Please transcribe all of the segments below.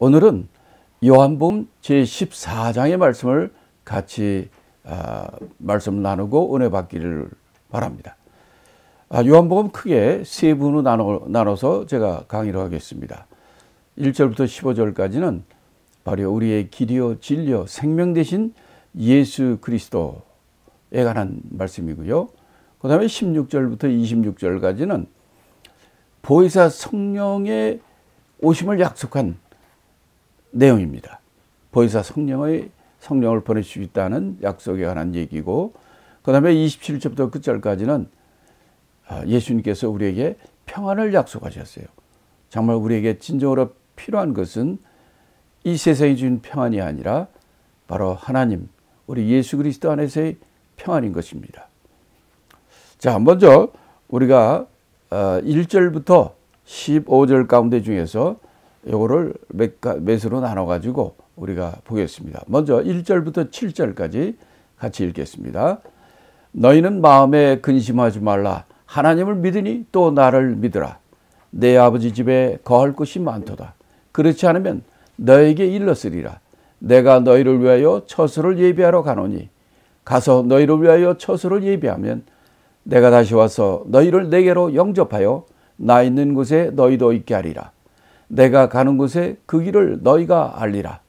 오늘은 요한복음 제14장의 말씀을 같이 말씀 나누고 은혜 받기를 바랍니다. 요한복음 크게 세 부분으로 나눠서 제가 강의를 하겠습니다. 1절부터 15절까지는 바로 우리의 길이요 진리요 생명 되신 예수 그리스도에 관한 말씀이고요. 그 다음에 16절부터 26절까지는 보혜사 성령의 오심을 약속한 내용입니다. 보혜사 성령을 보낼 수 있다는 약속에 관한 얘기고, 그 다음에 27절부터 끝절까지는 예수님께서 우리에게 평안을 약속하셨어요. 정말 우리에게 진정으로 필요한 것은 이 세상이 준 평안이 아니라 바로 하나님, 우리 예수 그리스도 안에서의 평안인 것입니다. 자, 먼저 우리가 1절부터 15절 가운데 중에서 요거를 몇으로 나눠가지고 우리가 보겠습니다. 먼저 1절부터 7절까지 같이 읽겠습니다. 너희는 마음에 근심하지 말라. 하나님을 믿으니 또 나를 믿으라. 내 아버지 집에 거할 곳이 많도다. 그렇지 않으면 너에게 일렀으리라. 내가 너희를 위하여 처소를 예비하러 가노니 가서 너희를 위하여 처소를 예비하면 내가 다시 와서 너희를 내게로 영접하여 나 있는 곳에 너희도 있게 하리라. 내가 가는 곳에 그 길을 너희가 알리라.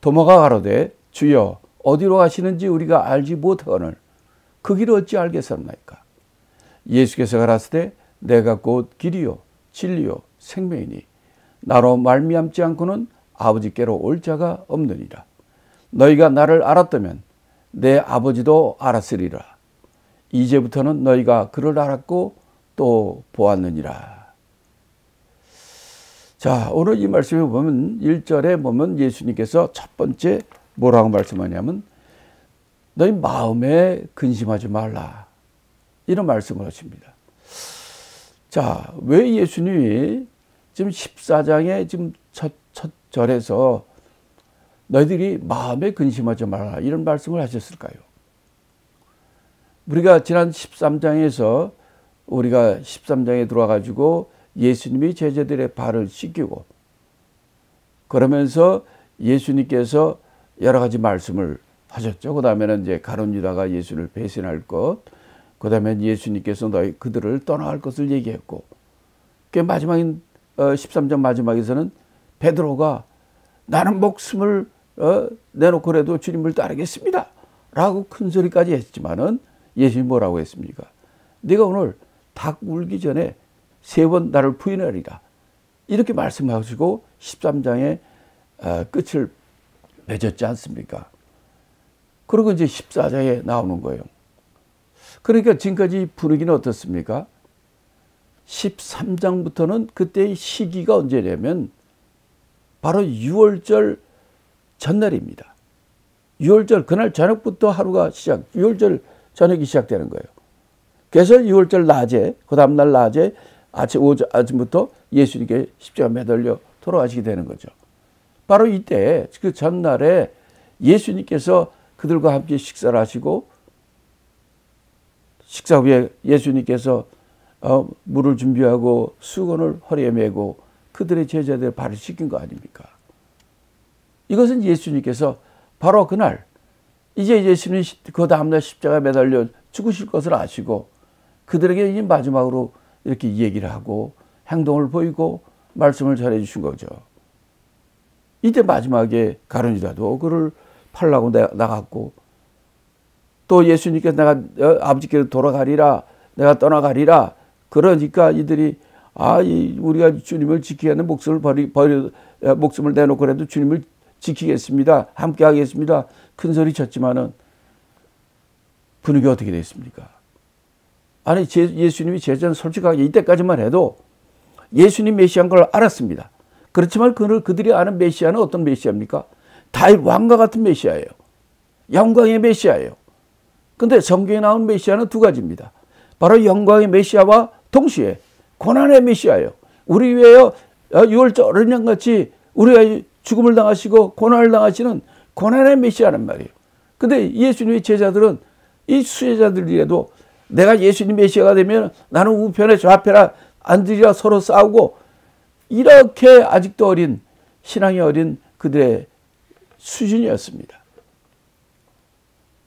도마가 가로되 주여 어디로 가시는지 우리가 알지 못하거늘 그 길을 어찌 알겠사옵나이까. 예수께서 가라사대 내가 곧 길이요 진리요 생명이니 나로 말미암지 않고는 아버지께로 올 자가 없느니라. 너희가 나를 알았다면 내 아버지도 알았으리라. 이제부터는 너희가 그를 알았고 또 보았느니라. 자, 오늘 이 말씀에 보면 1절에 보면 예수님께서 첫 번째 뭐라고 말씀하냐면 너희 마음에 근심하지 말라, 이런 말씀을 하십니다. 자, 왜 예수님이 지금 14장에 지금 첫 절에서 너희들이 마음에 근심하지 말라 이런 말씀을 하셨을까요? 우리가 지난 13장에서 우리가 13장에 들어와가지고 예수님이 제자들의 발을 씻기고 그러면서 예수님께서 여러 가지 말씀을 하셨죠. 그 다음에는 이제 가룟 유다가 예수를 배신할 것, 그 다음에 예수님께서 그들을 떠나갈 것을 얘기했고, 그 마지막인 13장 마지막에서는 베드로가 나는 목숨을 내놓고라도 주님을 따르겠습니다 라고 큰 소리까지 했지만은 예수님이 뭐라고 했습니까? 네가 오늘 닭 울기 전에 3번 나를 부인하리라, 이렇게 말씀하시고 13장의 끝을 맺었지 않습니까? 그리고 이제 14장에 나오는 거예요. 그러니까 지금까지 분위기는 어떻습니까? 13장부터는 그때의 시기가 언제냐면 바로 6월절 전날입니다. 6월절 그날 저녁부터 하루가 6월절 저녁이 시작되는 거예요. 그래서 6월절 낮에, 그 다음날 낮에 아침부터 예수님께 십자가 매달려 돌아가시게 되는 거죠. 바로 이때 그 전날에 예수님께서 그들과 함께 식사를 하시고 식사 후에 예수님께서 물을 준비하고 수건을 허리에 메고 그들의 제자들의 발을 씻긴 거 아닙니까? 이것은 예수님께서 바로 그날 이제 예수님이 그 다음날 십자가에 매달려 죽으실 것을 아시고 그들에게 이제 마지막으로 이렇게 얘기를 하고 행동을 보이고 말씀을 전해 주신 거죠. 이때 마지막에 가룟 유다도 그를 팔라고 나갔고, 또 예수님께서 내가 아버지께로 돌아가리라, 내가 떠나가리라, 그러니까 이들이 우리가 주님을 지키기 위해 목숨을 내놓고라도 주님을 지키겠습니다, 함께 하겠습니다, 큰 소리 쳤지만은 분위기가 어떻게 됐습니까? 아니, 예수님이 제자는 솔직하게 이때까지만 해도 예수님 메시아인 걸 알았습니다. 그렇지만 그들이 아는 메시아는 어떤 메시아입니까? 다윗 왕과 같은 메시아예요. 영광의 메시아예요. 근데 성경에 나온 메시아는 두 가지입니다. 바로 영광의 메시아와 동시에 고난의 메시아예요. 우리 위하여 6월절 어린 양같이 우리가 죽음을 당하시고 고난을 당하시는 고난의 메시아란 말이에요. 근데 예수님의 제자들은 이 수혜자들이라도 내가 예수님 메시아가 되면 나는 우편에 좌편에 앉으리라 서로 싸우고, 이렇게 아직도 어린 신앙이 어린 그들의 수준이었습니다.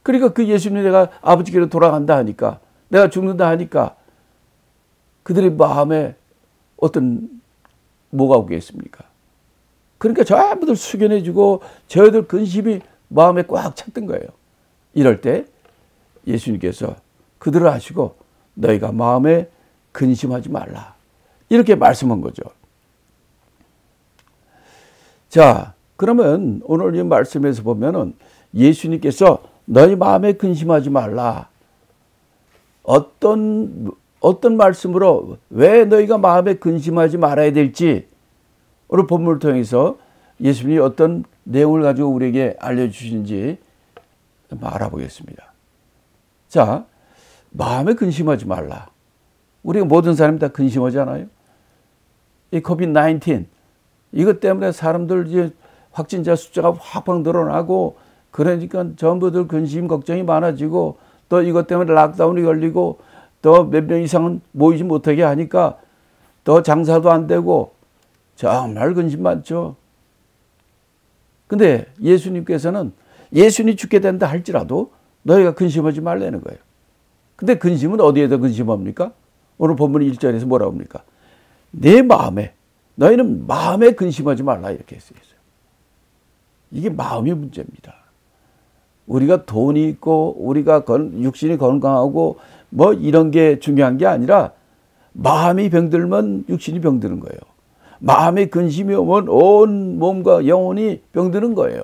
그러니까 그 예수님이 내가 아버지께로 돌아간다 하니까, 내가 죽는다 하니까 그들의 마음에 뭐가 오겠습니까? 그러니까 전부들 숙연해지고 저희들 근심이 마음에 꽉 찼던 거예요. 이럴 때 예수님께서 그들을 아시고 너희가 마음에 근심하지 말라, 이렇게 말씀한 거죠. 자, 그러면 오늘 이 말씀에서 보면은 예수님께서 너희 마음에 근심하지 말라, 어떤 말씀으로 왜 너희가 마음에 근심하지 말아야 될지 오늘 본문을 통해서 예수님이 어떤 내용을 가지고 우리에게 알려주신지 알아보겠습니다. 자, 마음에 근심하지 말라. 우리가 모든 사람이 다 근심하잖아요. 이 코비드-19 이것 때문에 사람들 이제 확진자 숫자가 확 늘어나고, 그러니까 전부들 근심 걱정이 많아지고, 또 이것 때문에 락다운이 걸리고, 또 몇 명 이상은 모이지 못하게 하니까 또 장사도 안 되고 정말 근심 많죠. 근데 예수님께서는 예수님이 죽게 된다 할지라도 너희가 근심하지 말라는 거예요. 근데 근심은 어디에다 근심합니까? 오늘 본문 1절에서 뭐라고 합니까? 내 마음에, 너희는 마음에 근심하지 말라, 이렇게 했어요. 이게 마음의 문제입니다. 우리가 돈이 있고 우리가 육신이 건강하고 뭐 이런 게 중요한 게 아니라 마음이 병들면 육신이 병드는 거예요. 마음에 근심이 오면 온 몸과 영혼이 병드는 거예요.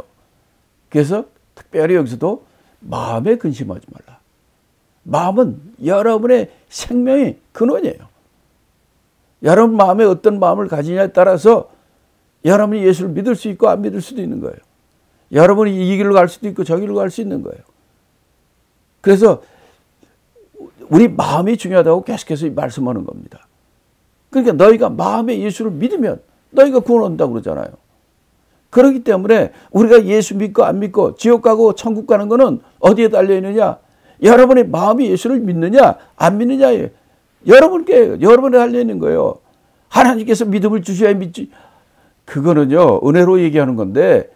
그래서 특별히 여기서도 마음에 근심하지 말라. 마음은 여러분의 생명의 근원이에요. 여러분 마음에 어떤 마음을 가지냐에 따라서 여러분이 예수를 믿을 수 있고 안 믿을 수도 있는 거예요. 여러분이 이 길로 갈 수도 있고 저 길로 갈 수 있는 거예요. 그래서 우리 마음이 중요하다고 계속해서 말씀하는 겁니다. 그러니까 너희가 마음에 예수를 믿으면 너희가 구원 얻는다고 그러잖아요. 그렇기 때문에 우리가 예수 믿고 안 믿고 지옥 가고 천국 가는 거는 어디에 달려 있느냐? 여러분의 마음이 예수를 믿느냐 안 믿느냐에 여러분에 달려 있는 거예요. 하나님께서 믿음을 주셔야 믿지. 그거는요, 은혜로 얘기하는 건데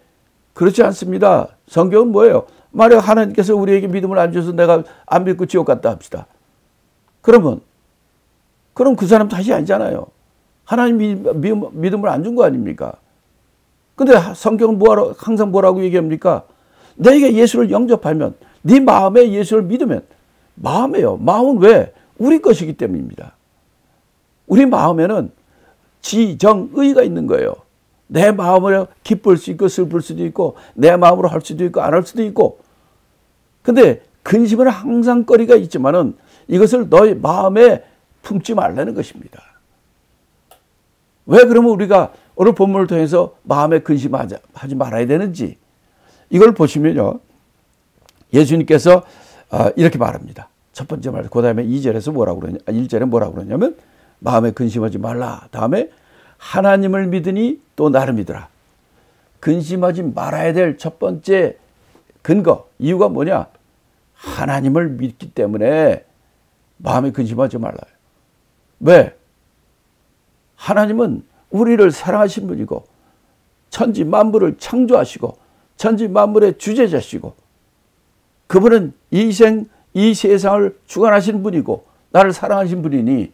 그렇지 않습니다. 성경은 뭐예요? 만약 하나님께서 우리에게 믿음을 안 주셔서 내가 안 믿고 지옥 갔다 합시다. 그럼 그 사람 탓이 아니잖아요. 하나님 믿음을 안 준 거 아닙니까? 근데 성경은 항상 뭐라고 얘기합니까? 너희가 예수를 영접하면, 네 마음에 예수를 믿으면, 마음은 왜? 우리 것이기 때문입니다. 우리 마음에는 지정의가 있는 거예요. 내 마음으로 기쁠 수 있고 슬플 수도 있고, 내 마음으로 할 수도 있고 안 할 수도 있고. 근데 근심은 항상 거리가 있지만은 이것을 너희 마음에 품지 말라는 것입니다. 왜 그러면 우리가 오늘 본문을 통해서 마음에 근심하지 말아야 되는지 이걸 보시면요, 예수님께서 이렇게 말합니다. 첫 번째 말, 그 다음에 2절에서 뭐라고 그러냐, 1절에 뭐라고 그러냐면 마음에 근심하지 말라. 다음에 하나님을 믿으니 또 나를 믿으라. 근심하지 말아야 될 첫 번째 근거, 이유가 뭐냐? 하나님을 믿기 때문에 마음에 근심하지 말라요. 왜? 하나님은 우리를 사랑하신 분이고 천지 만물을 창조하시고 천지 만물의 주재자시고 그분은 이 세상을 주관하시는 분이고 나를 사랑하신 분이니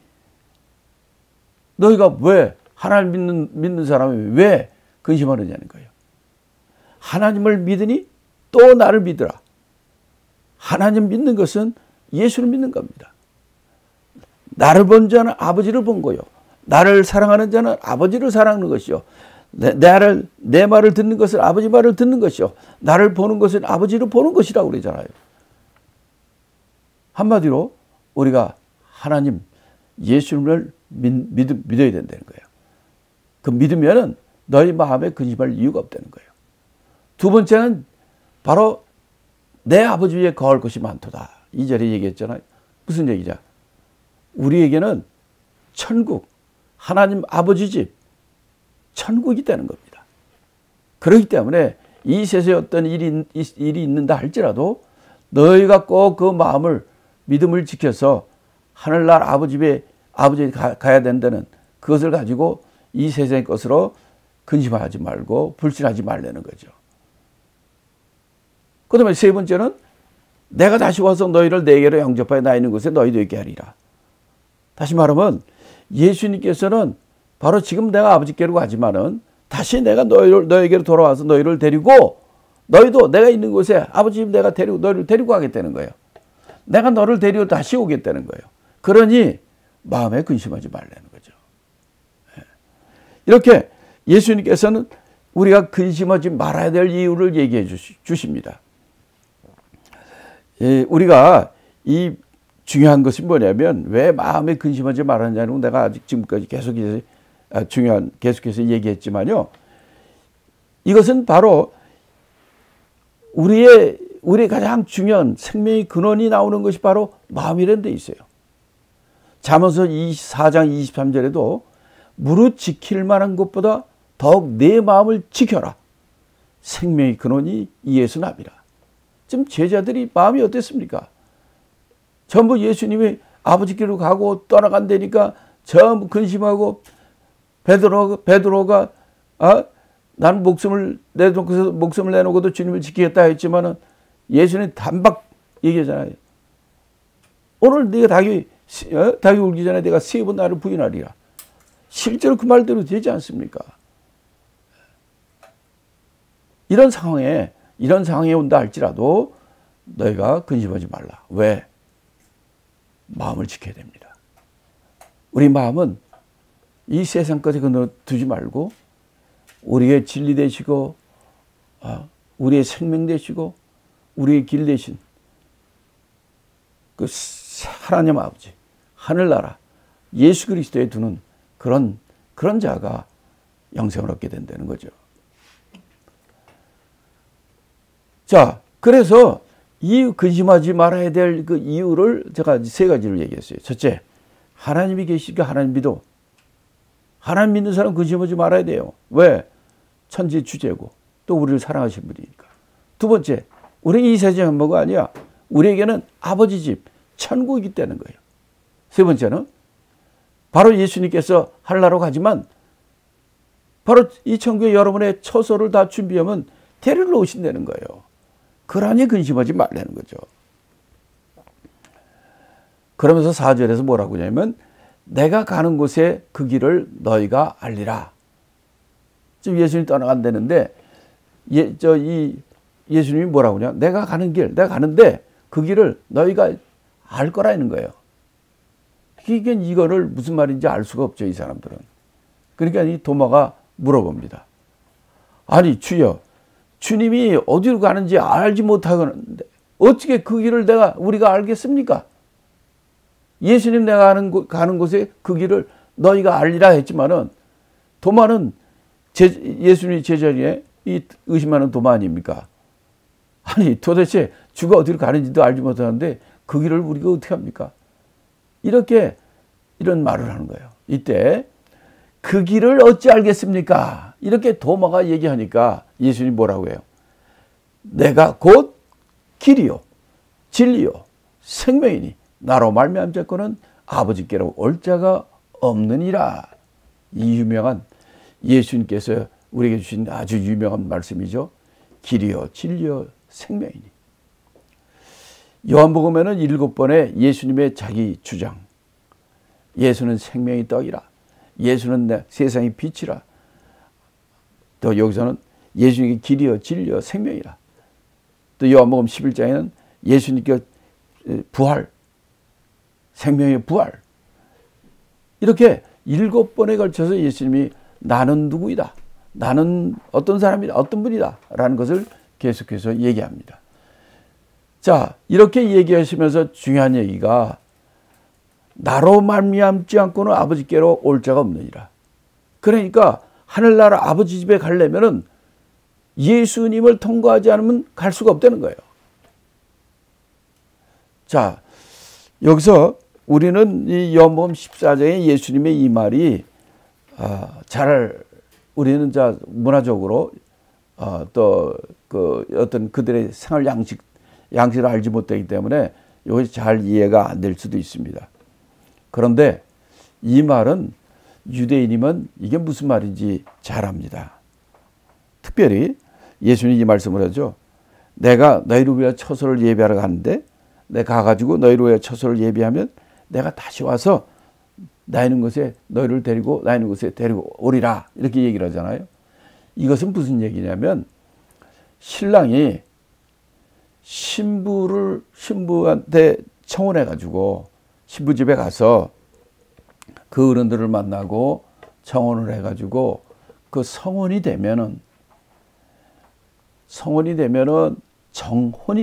너희가 왜 하나님 믿는 사람이 왜 근심하느냐는 거예요. 하나님을 믿으니 또 나를 믿으라. 하나님 믿는 것은 예수를 믿는 겁니다. 나를 본 자는 아버지를 본 거요. 나를 사랑하는 자는 아버지를 사랑하는 것이요. 내 말을 듣는 것은 아버지 말을 듣는 것이요. 나를 보는 것은 아버지를 보는 것이라고 그러잖아요. 한마디로 우리가 하나님, 예수님을 믿어야 된다는 거예요. 그 믿으면은 너희 마음에 근심할 이유가 없다는 거예요. 두 번째는 바로 내 아버지 위에 거할 것이 많도다. 이 절에 얘기했잖아요. 무슨 얘기냐? 우리에게는 천국, 하나님 아버지 집, 천국이 되는 겁니다. 그렇기 때문에 이 세상에 어떤 일이 있는다 할지라도 너희가 꼭 그 마음을, 믿음을 지켜서 하늘날 아버지에 가야 된다는 그것을 가지고 이 세상의 것으로 근심하지 말고 불신하지 말라는 거죠. 그 다음에 세 번째는 내가 다시 와서 너희를 내게로 영접하여 나 있는 곳에 너희도 있게 하리라. 다시 말하면 예수님께서는 바로 지금 내가 아버지께로 가지만은 다시 내가 너희에게로 돌아와서 너희를 데리고 너희도 내가 있는 곳에 아버지 내가 너희를 데리고 가겠다는 거예요. 내가 너를 데리고 다시 오겠다는 거예요. 그러니 마음에 근심하지 말라는 거죠. 이렇게 예수님께서는 우리가 근심하지 말아야 될 이유를 얘기해 주십니다. 우리가 이 중요한 것이 뭐냐면 왜 마음에 근심하지 말았냐는 내가 아직 지금까지 계속해서 얘기했지만요. 이것은 바로 우리의 가장 중요한 생명의 근원이 나오는 것이 바로 마음이라는 데 있어요. 잠언서 4장 23절에도 무릇 지킬 만한 것보다 더욱 내 마음을 지켜라. 생명의 근원이 이에서 납니다. 지금 제자들이 마음이 어땠습니까? 전부 예수님이 아버지께로 가고 떠나간다니까 전부 근심하고 베드로가 나는 목숨을 내놓고도 주님을 지키겠다 했지만은 예수님 단박 얘기하잖아요. 오늘 네가 닭이 울기 전에 내가 3번 나를 부인하리라. 실제로 그 말대로 되지 않습니까? 이런 상황에 온다 할지라도 너희가 근심하지 말라. 왜? 마음을 지켜야 됩니다. 우리 마음은 이 세상 것에 두지 말고 우리의 진리 되시고 우리의 생명 되시고 우리의 길 되신 그 하나님 아버지 하늘나라 예수 그리스도에 두는 그런 자가 영생을 얻게 된다는 거죠. 자, 그래서 이 근심하지 말아야 될 그 이유를 제가 3가지를 얘기했어요. 첫째, 하나님이 계시니까 하나님 믿어. 하나님 믿는 사람 근심하지 말아야 돼요. 왜? 천지 주제고 또 우리를 사랑하신 분이니까. 두 번째, 우리는 이 세상 행복가 아니야. 우리에게는 아버지 집 천국이 있다는 거예요. 세 번째는 바로 예수님께서 하늘나라로 가지만 바로 이 천국에 여러분의 처소를 다 준비하면 데리러 오신다는 거예요. 그러니 근심하지 말라는 거죠. 그러면서 4절에서 뭐라고 하냐면 내가 가는 곳에 그 길을 너희가 알리라. 지금 예수님이 떠나간다는데 예수님이 뭐라고 하냐? 내가 가는 길, 내가 가는데 그 길을 너희가 알 거라는 거예요. 이거를 무슨 말인지 알 수가 없죠, 이 사람들은. 그러니까 이 도마가 물어봅니다. 아니 주여, 주님이 어디로 가는지 알지 못하는데 어떻게 그 길을 우리가 알겠습니까? 예수님 내가 가는 곳에 그 길을 너희가 알리라 했지만은 도마는 예수님의 제자리에 이 의심하는 도마 아닙니까? 아니 도대체 주가 어디로 가는지도 알지 못하는데 그 길을 우리가 어떻게 합니까? 이런 말을 하는 거예요. 이때 그 길을 어찌 알겠습니까? 이렇게 도마가 얘기하니까 예수님이 뭐라고 해요? 내가 곧 길이요 진리요 생명이니 나로 말미암지 않고는 아버지께로 올 자가 없느니라. 이 유명한 예수님께서 우리에게 주신 아주 유명한 말씀이죠. 길이요 진리요 생명이니. 요한복음에는 7번의 예수님의 자기 주장. 예수는 생명의 떡이라. 예수는 세상의 빛이라. 또 여기서는 예수님의 길이요 진리요 생명이라. 또 요한복음 11장에는 예수님께 부활, 생명의 부활. 이렇게 7번에 걸쳐서 예수님이 나는 누구이다. 나는 어떤 사람이다. 어떤 분이다. 라는 것을 계속해서 얘기합니다. 자, 이렇게 얘기하시면서 중요한 얘기가 나로 말미암지 않고는 아버지께로 올 자가 없느니라. 그러니까 하늘나라 아버지 집에 가려면은 예수님을 통과하지 않으면 갈 수가 없다는 거예요. 자, 여기서 우리는 이 요한복음 14장의 예수님의 이 말이 우리는 문화적으로 또 그 어떤 그들의 생활 양식을 알지 못하기 때문에 이것이 잘 이해가 안 될 수도 있습니다. 그런데 이 말은 유대인이면 이게 무슨 말인지 잘 압니다. 특별히 예수님이 이 말씀을 하죠. 내가 너희를 위하여 처소를 예비하러 가는데 내가 가가지고 너희를 위하여 처소를 예비하면 내가 다시 와서 나 있는 곳에 너희를 데리고 나 있는 곳에 데리고 오리라. 이렇게 얘기를 하잖아요. 이것은 무슨 얘기냐면 신랑이 신부한테 청혼해가지고 신부 집에 가서 그 어른들을 만나고 청혼을 해가지고 그 성혼이 되면은 정혼이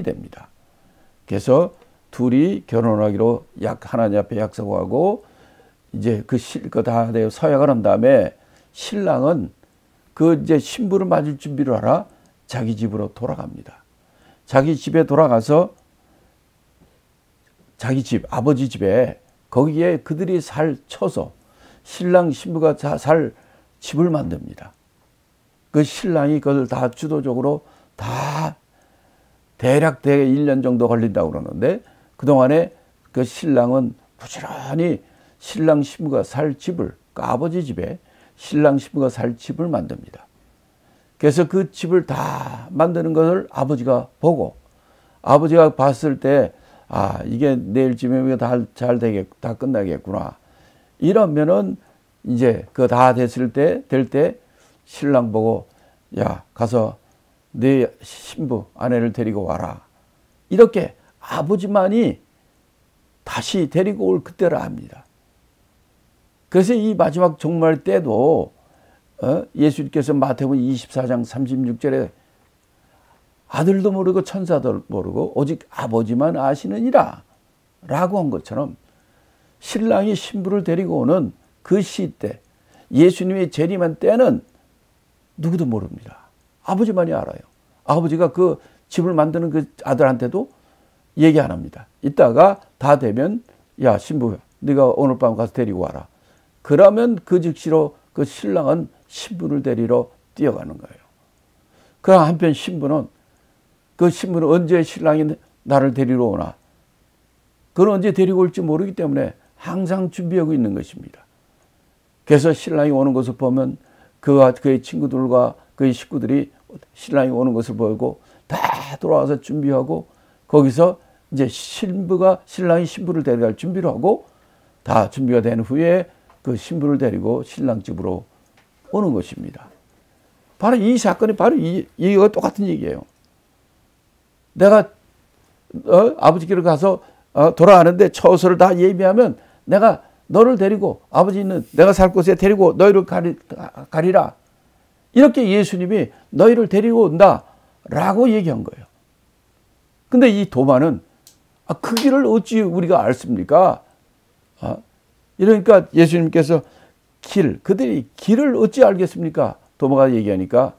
됩니다. 그래서 둘이 결혼하기로 하나님 앞에 약속하고 이제 그거 다 서약을 한 다음에 신랑은 그 이제 신부를 맞을 준비를 하라 자기 집으로 돌아갑니다. 자기 집에 돌아가서 자기 집, 아버지 집에 거기에 그들이 살 처소, 신랑 신부가 살 집을 만듭니다. 그 신랑이 그걸 다 주도적으로 다 대략 1년 정도 걸린다고 그러는데 그동안에 그 신랑은 부지런히 신랑 신부가 살 집을, 그 아버지 집에 신랑 신부가 살 집을 만듭니다. 그래서 그 집을 다 만드는 것을 아버지가 보고 아버지가 봤을 때 이게 내일쯤에 다 끝나겠구나. 이러면은 이제 그거 다 될 때 신랑 보고 야 가서 내 신부 아내를 데리고 와라. 이렇게 아버지만이 다시 데리고 올 그때를 압니다. 그래서 이 마지막 종말 때도 예수님께서 마태복음 24장 36절에 아들도 모르고 천사도 모르고 오직 아버지만 아시느니라 라고 한 것처럼 신랑이 신부를 데리고 오는 그 시때 예수님이 재림한 때는 누구도 모릅니다. 아버지만이 알아요. 아버지가 그 집을 만드는 그 아들한테도 얘기 안 합니다. 이따가 다 되면 야 신부 네가 오늘 밤 가서 데리고 와라. 그러면 그 즉시로 그 신랑은 신부를 데리러 뛰어가는 거예요. 그럼 한편 신부는 언제 신랑이 나를 데리러 오나 그건 언제 데리고 올지 모르기 때문에 항상 준비하고 있는 것입니다. 그래서 신랑이 오는 것을 보면 그의 친구들과 그의 식구들이 신랑이 오는 것을 보고 다 돌아와서 준비하고 거기서 이제 신랑이 신부를 데려갈 준비를 하고 다 준비가 된 후에 그 신부를 데리고 신랑 집으로 오는 것입니다. 바로 이 사건이 바로 이거 똑같은 얘기예요. 내가 아버지께로 가서 돌아가는데 처소를 다 예비하면 내가 너를 데리고 아버지 있는 내가 살 곳에 데리고 너희를 가리라. 이렇게 예수님이 너희를 데리고 온다라고 얘기한 거예요. 근데 이 도마는 그 길을 어찌 우리가 알습니까? 이러니까 예수님께서 그들이 길을 어찌 알겠습니까? 도마가 얘기하니까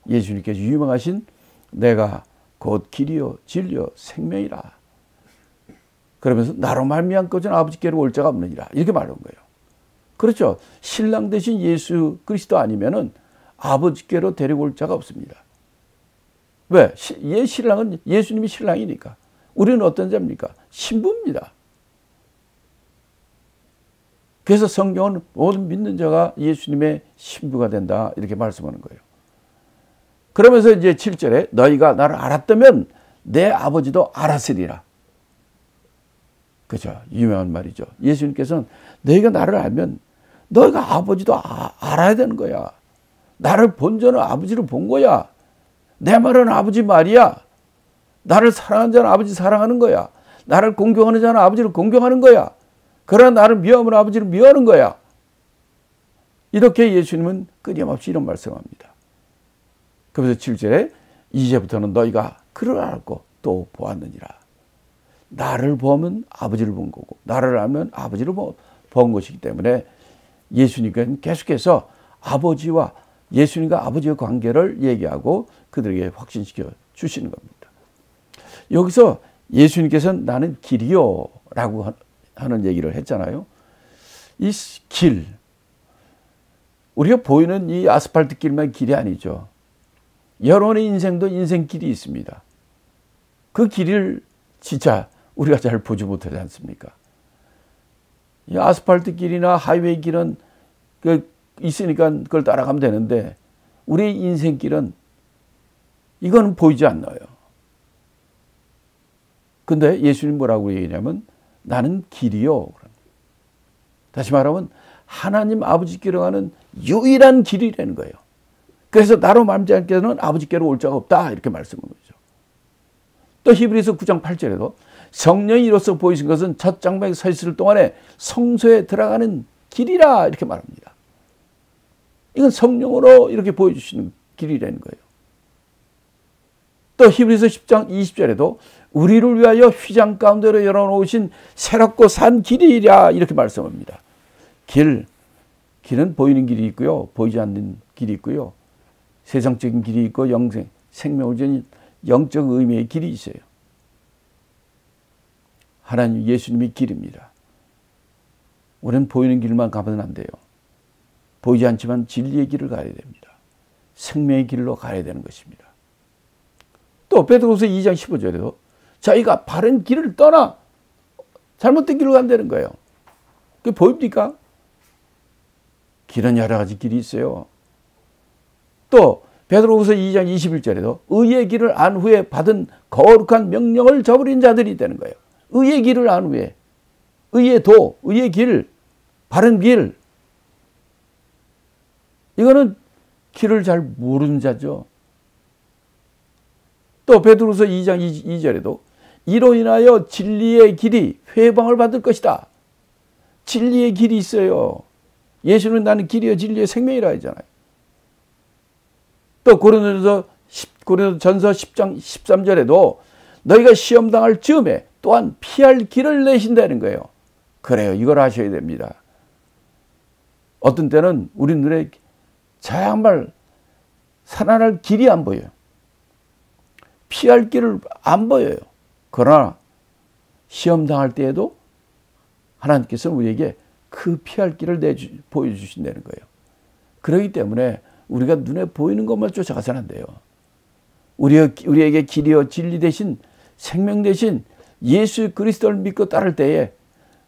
예수님께서 유명하신 내가 곧 길이요 진리요 생명이라. 그러면서 나로 말미암 것은 아버지께로 올 자가 없느니라. 이렇게 말한 거예요. 그렇죠. 신랑 대신 예수 그리스도 아니면은 아버지께로 데리고 올 자가 없습니다. 왜? 신랑은 예수님이 신랑이니까. 우리는 어떤 자입니까? 신부입니다. 그래서 성경은 모든 믿는 자가 예수님의 신부가 된다. 이렇게 말씀하는 거예요. 그러면서 이제 7절에 너희가 나를 알았다면 내 아버지도 알았으리라. 그죠? 유명한 말이죠. 예수님께서는 너희가 나를 알면 너희가 아버지도 알아야 되는 거야. 나를 본 자는 아버지를 본 거야. 내 말은 아버지 말이야. 나를 사랑하는 자는 아버지 사랑하는 거야. 나를 공경하는 자는 아버지를 공경하는 거야. 그러나 나를 미워하면 아버지를 미워하는 거야. 이렇게 예수님은 끊임없이 이런 말씀합니다. 그래서 7절에 이제부터는 너희가 그를 알고 또 보았느니라. 나를 보면 아버지를 본 거고 나를 알면 아버지를 본 것이기 때문에 예수님께서는 계속해서 아버지와 예수님과 아버지의 관계를 얘기하고 그들에게 확신시켜 주시는 겁니다. 여기서 예수님께서는 나는 길이요 라고 하는 얘기를 했잖아요. 이 길, 우리가 보이는 이 아스팔트 길만 길이 아니죠. 여러분의 인생도 인생길이 있습니다. 그 길을 진짜 우리가 잘 보지 못하지 않습니까? 이 아스팔트 길이나 하이웨이 길은 있으니까 그걸 따라가면 되는데 우리의 인생길은 이거는 보이지 않나요? 근데 예수님 뭐라고 얘기냐면 나는 길이요. 다시 말하면 하나님 아버지께로 가는 유일한 길이라는 거예요. 그래서 나로 말미암지 않게는 아버지께로 올 자가 없다 이렇게 말씀하는 거죠. 또 히브리서 9장 8절에도 성령이 이로써 보이신 것은 첫 장막에 서 있을 동안에 성소에 들어가는 길이라 이렇게 말합니다. 이건 성령으로 이렇게 보여주시는 길이라는 거예요. 또 히브리서 10장 20절에도 우리를 위하여 휘장 가운데로 열어놓으신 새롭고 산 길이라 이렇게 말씀합니다. 길은 보이는 길이 있고요. 보이지 않는 길이 있고요. 세상적인 길이 있고 생명을 주는 영적 의미의 길이 있어요. 하나님 예수님이 길입니다. 우리는 보이는 길만 가면 안 돼요. 보이지 않지만 진리의 길을 가야 됩니다. 생명의 길로 가야 되는 것입니다. 또 베드로후서 2장 15절에도 자기가 바른 길을 떠나 잘못된 길로 간다는 거예요. 그게 보입니까? 길은 여러 가지 길이 있어요. 또 베드로후서 2장 21절에도 의의 길을 안 후에 받은 거룩한 명령을 저버린 자들이 되는 거예요. 의의 길을 안 후에 의의 도, 의의 길, 바른 길 이거는 길을 잘 모르는 자죠. 또 베드로후서 2장 2절에도 이로 인하여 진리의 길이 회방을 받을 것이다. 진리의 길이 있어요. 예수는 나는 길이요 진리의 생명이라 하잖아요. 또 고린도전서 10장 13절에도 너희가 시험당할 즈음에 또한 피할 길을 내신다는 거예요. 그래요. 이걸 하셔야 됩니다. 어떤 때는 우리 눈에 정말 살아날 길이 안 보여요. 피할 길을 안 보여요. 그러나 시험당할 때에도 하나님께서는 우리에게 그 피할 길을 보여주신다는 거예요. 그렇기 때문에 우리가 눈에 보이는 것만 쫓아가서는 안 돼요. 우리에게 길이요 진리 대신 생명 대신 예수 그리스도를 믿고 따를 때에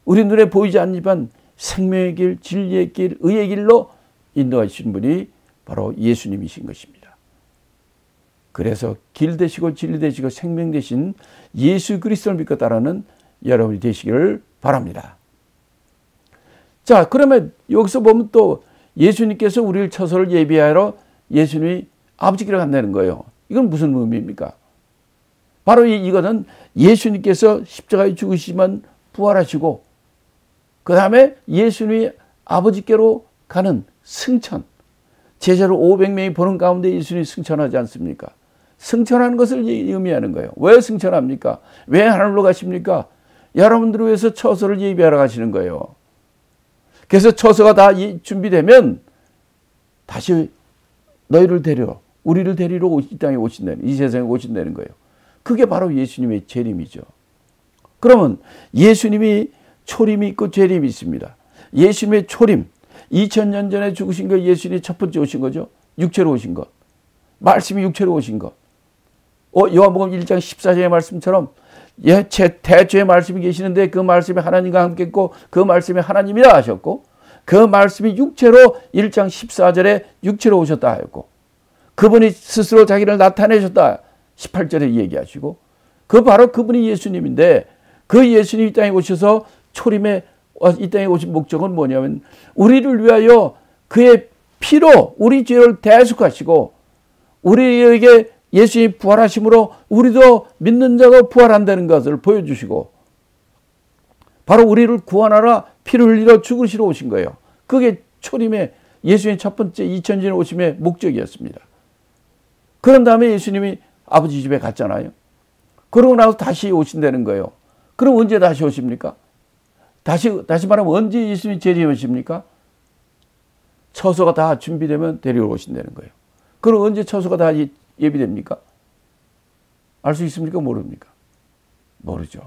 우리 눈에 보이지 않지만 생명의 길, 진리의 길, 의의 길로 인도하신 분이 바로 예수님이신 것입니다. 그래서 길 되시고 진리 되시고 생명 되신 예수 그리스도를 믿고 따르는 여러분이 되시기를 바랍니다. 자, 그러면 여기서 보면 또 예수님께서 우리를 처소를 예비하러 예수님이 아버지께로 간다는 거예요. 이건 무슨 의미입니까? 바로 이거는 예수님께서 십자가에 죽으시면 부활하시고 그 다음에 예수님이 아버지께로 가는 승천. 제자를 500명이 보는 가운데 예수님이 승천하지 않습니까? 승천하는 것을 의미하는 거예요. 왜 승천합니까? 왜 하늘로 가십니까? 여러분들을 위해서 처소를 예비하러 가시는 거예요. 그래서 처소가 다 준비되면 다시 너희를 우리를 데리러 이 땅에 오신다는, 이 세상에 오신다는 거예요. 그게 바로 예수님의 재림이죠. 그러면 예수님이 초림이 있고 재림이 있습니다. 예수님의 초림, 2000년 전에 죽으신 거 예수님이 첫 번째 오신 거죠. 육체로 오신 것. 말씀이 육체로 오신 것. 요한복음 1장 14절의 말씀처럼 대초의 말씀이 계시는데 그 말씀이 하나님과 함께 있고 그 말씀이 하나님이라 하셨고 그 말씀이 육체로 1장 14절에 육체로 오셨다 하였고 그분이 스스로 자기를 나타내셨다 18절에 얘기하시고 그 바로 그분이 예수님인데 그 예수님이 이 땅에 오셔서 초림에 이 땅에 오신 목적은 뭐냐면 우리를 위하여 그의 피로 우리 죄를 대속하시고 우리에게 예수님이 부활하심으로 우리도 믿는 자가 부활한다는 것을 보여주시고 바로 우리를 구원하러 피를 흘리러 죽으시러 오신 거예요. 그게 초림의 예수님의 첫 번째 2000년 오심의 목적이었습니다. 그런 다음에 예수님이 아버지 집에 갔잖아요. 그러고 나서 다시 오신다는 거예요. 그럼 언제 다시 오십니까? 다시 말하면 언제 예수님이 재림하십니까? 처소가 다 준비되면 데리러 오신다는 거예요. 그럼 언제 처소가 다 예비됩니까? 알 수 있습니까? 모릅니까? 모르죠.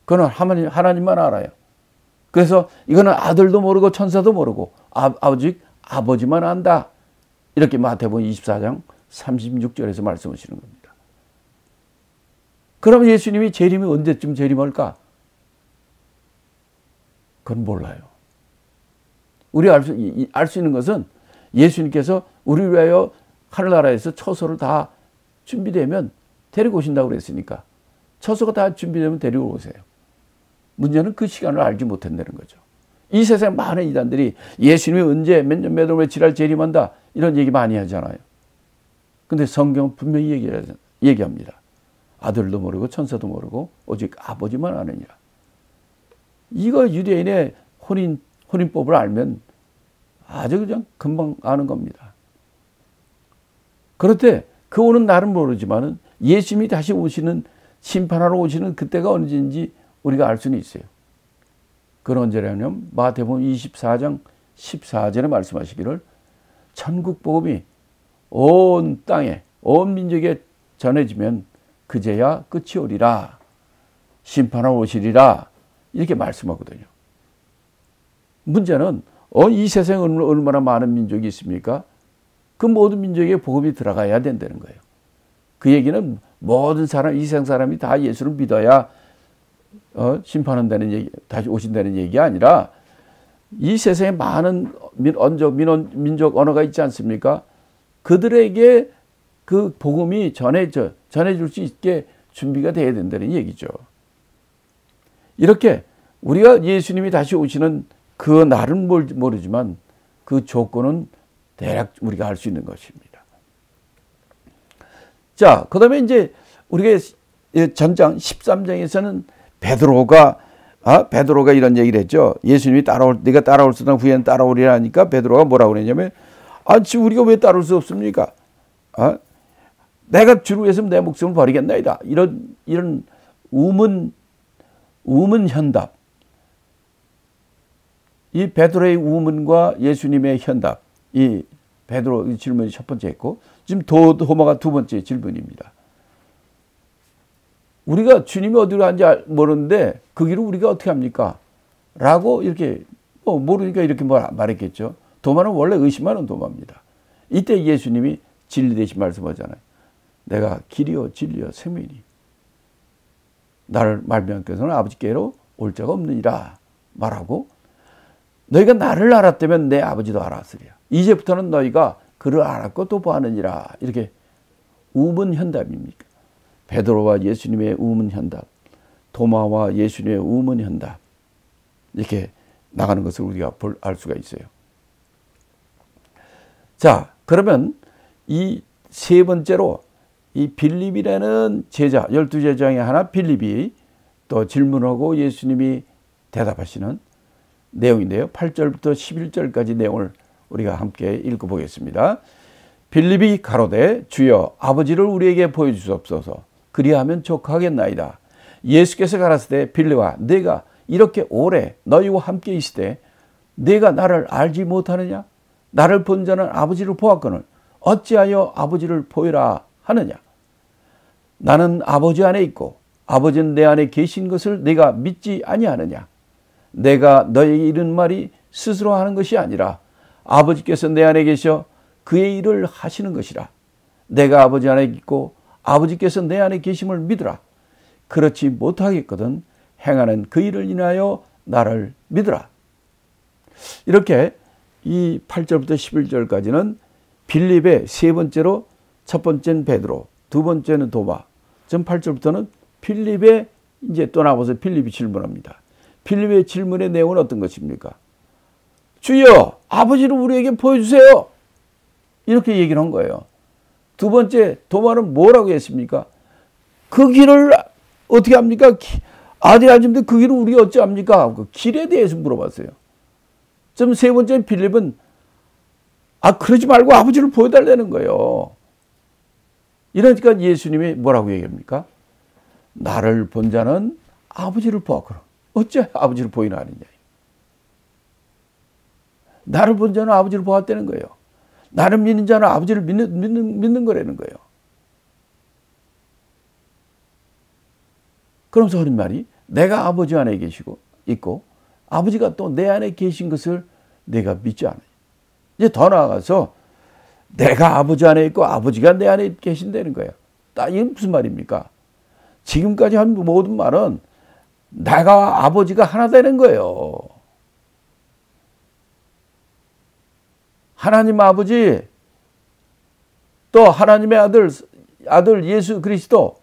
그건 하나님만 알아요. 그래서 이거는 아들도 모르고 천사도 모르고 아버지만 안다. 이렇게 마태복음 24장 36절에서 말씀하시는 겁니다. 그럼 예수님이 재림이 언제쯤 재림할까? 그건 몰라요. 우리가 알 수 있는 것은 예수님께서 우리를 위하여 하늘나라에서 처소를 다 준비되면 데리고 오신다고 그랬으니까 처소가 다 준비되면 데리고 오세요. 문제는 그 시간을 알지 못한다는 거죠. 이 세상 많은 이단들이 예수님이 언제 몇 년 몇 월 며칠날 재림한다 이런 얘기 많이 하잖아요. 근데 성경은 분명히 얘기합니다. 아들도 모르고 천사도 모르고 오직 아버지만 아느니라. 이거 유대인의 혼인법을 알면 아주 그냥 금방 아는 겁니다. 그런데 그 오는 날은 모르지만은 예수님이 다시 오시는 심판하러 오시는 그때가 언제인지 우리가 알 수는 있어요. 그건 언제냐면 마태복음 24장 14절에 말씀하시기를 천국 복음이 온 땅에 온 민족에 전해지면 그제야 끝이 오리라. 심판하러 오시리라. 이렇게 말씀하거든요. 문제는 이 세상에 얼마나 많은 민족이 있습니까? 그 모든 민족에 복음이 들어가야 된다는 거예요. 그 얘기는 모든 사람, 이 세상 사람이 다 예수를 믿어야 심판한다는 얘기, 다시 오신다는 얘기가 아니라 이 세상에 많은 민족, 언어가 있지 않습니까? 그들에게 그 복음이 전해줄 수 있게 준비가 돼야 된다는 얘기죠. 이렇게 우리가 예수님이 다시 오시는 그 날은 모르지만 그 조건은 대략 우리가 알 수 있는 것입니다. 자, 그 다음에 이제 우리가 전장 13장에서는 베드로가 이런 얘기를 했죠. 예수님이 네가 따라올 수는 후에는 따라오리라 하니까 베드로가 뭐라고 그랬냐면, 지금 우리가 왜 따라올 수 없습니까? 내가 주를 위해서 내 목숨을 버리겠나이다. 이런 우문 현답. 이 베드로의 우문과 예수님의 현답. 이 베드로 질문이 첫 번째 했고, 지금 도마가 두 번째 질문입니다. 우리가 주님이 어디로 간지 모르는데 그 길을 우리가 어떻게 합니까? 라고 이렇게 모르니까 이렇게 말했겠죠. 도마는 원래 의심하는 도마입니다. 이때 예수님이 진리 대신 말씀하잖아요. 내가 길이요 진리요 생명이니 나를 말미암고서는 아버지께로 올 자가 없느니라 말하고, 너희가 나를 알았다면 내 아버지도 알았으리라. 이제부터는 너희가 그를 알았고 또 보았느니라. 이렇게 우문현답입니까? 베드로와 예수님의 우문현답, 도마와 예수님의 우문현답, 이렇게 나가는 것을 우리가 알 수가 있어요. 자, 그러면 이 세 번째로 이 빌립이라는 제자, 12제자 중에 하나 빌립이 또 질문하고 예수님이 대답하시는 내용인데요. 8절부터 11절까지 내용을 우리가 함께 읽어보겠습니다. 빌립이 가로되 주여 아버지를 우리에게 보여주시옵소서. 그리하면 족하겠나이다. 예수께서 가라사대 빌립아 내가 이렇게 오래 너희와 함께 있으되 내가 나를 알지 못하느냐? 나를 본 자는 아버지를 보았거늘 어찌하여 아버지를 보이라 하느냐? 나는 아버지 안에 있고 아버지는 내 안에 계신 것을 내가 믿지 아니하느냐? 내가 너에게 이른 말이 스스로 하는 것이 아니라 아버지께서 내 안에 계셔 그의 일을 하시는 것이라. 내가 아버지 안에 있고 아버지께서 내 안에 계심을 믿으라. 그렇지 못하겠거든 행하는 그 일을 인하여 나를 믿으라. 이렇게 이 8절부터 11절까지는 빌립의 세 번째로, 첫 번째는 베드로, 두 번째는 도마. 전 8절부터는 빌립의 이제 또 나와서 빌립이 질문합니다. 빌립의 질문의 내용은 어떤 것입니까? 주여 아버지를 우리에게 보여주세요. 이렇게 얘기를 한 거예요. 두 번째 도마는 뭐라고 했습니까? 그 길을 어떻게 합니까? 아들이 아침인데 그 길을 우리가 어찌 합니까? 그 길에 대해서 물어봤어요. 좀 세 번째 빌립은 그러지 말고 아버지를 보여달라는 거예요. 이러니까 예수님이 뭐라고 얘기합니까? 나를 본 자는 아버지를 보았거든. 어째 아버지를 보이나 하느냐. 나를 본 자는 아버지를 보았다는 거예요. 나를 믿는 자는 아버지를 믿는 거라는 거예요. 그러면서 하는 말이 내가 아버지 안에 있고 아버지가 또 내 안에 계신 것을 내가 믿지 않아요. 이제 더 나아가서 내가 아버지 안에 있고 아버지가 내 안에 계신다는 거예요. 이건 무슨 말입니까? 지금까지 한 모든 말은 내가 아버지가 하나 되는 거예요. 하나님 아버지, 또 하나님의 아들 예수 그리스도,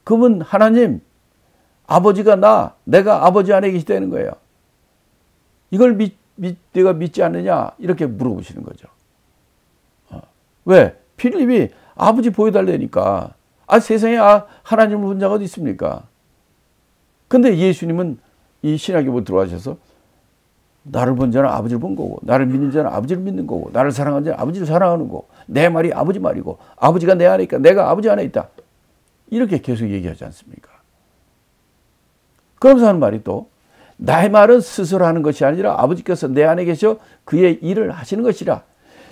그분 하나님, 아버지가 내가 아버지 안에 계시다는 거예요. 이걸 내가 믿지 않느냐? 이렇게 물어보시는 거죠. 왜? 필립이 아버지 보여달라니까. 세상에 하나님을 본 자가 어디 있습니까? 근데 예수님은 이 신학교로 들어가셔서 나를 본 자는 아버지를 본 거고, 나를 믿는 자는 아버지를 믿는 거고, 나를 사랑하는 자는 아버지를 사랑하는 거고, 내 말이 아버지 말이고, 아버지가 내 안에 있다, 내가 아버지 안에 있다. 이렇게 계속 얘기하지 않습니까? 그러면서 하는 말이 또, 나의 말은 스스로 하는 것이 아니라 아버지께서 내 안에 계셔 그의 일을 하시는 것이라.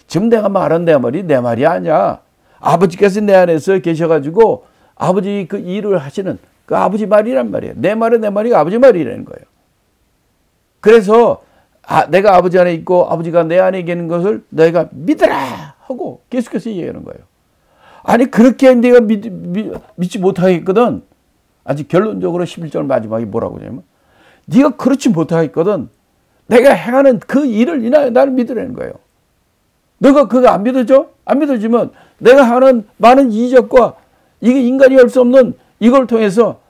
지금 내가 말한 내 말이 내 말이 아니야. 아버지께서 내 안에서 계셔가지고 아버지 그 일을 하시는 그 아버지 말이란 말이에요. 내 말은 내 말이 아버지 말이라는 거예요. 그래서 내가 아버지 안에 있고 아버지가 내 안에 계는 것을 너희가 믿으라 하고 계속해서 얘기하는 거예요. 아니 그렇게 내가 믿지 못하겠거든. 아직 결론적으로 11절 마지막에 뭐라고 하냐면 네가 그렇지 못하겠거든. 내가 행하는 그 일을 인하여 나를 믿으라는 거예요. 너가 그거 안 믿어져? 안 믿어지면 내가 하는 많은 이적과 이게 인간이 할 수 없는 이걸 통해서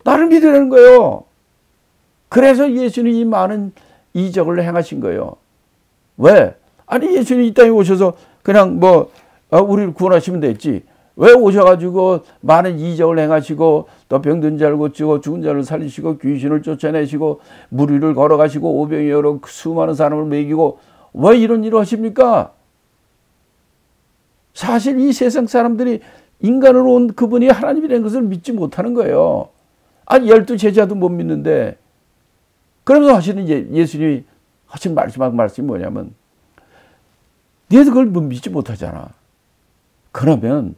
나를 믿으라는 거예요. 그래서 예수님이 이 많은 이적을 행하신 거예요. 왜? 아니 예수님이 이 땅에 오셔서 그냥 우리를 구원하시면 됐지. 왜 오셔가지고 많은 이적을 행하시고 또 병든 자를 고치고 죽은 자를 살리시고 귀신을 쫓아내시고 물 위를 걸어가시고 오병이 여러 수많은 사람을 먹이고 왜 이런 일을 하십니까? 사실 이 세상 사람들이 인간으로 온 그분이 하나님이라는 것을 믿지 못하는 거예요. 아니 12제자도 못 믿는데 그러면서 하시는 예수님이 하신 말씀이 뭐냐면 너희들 그걸 믿지 못하잖아. 그러면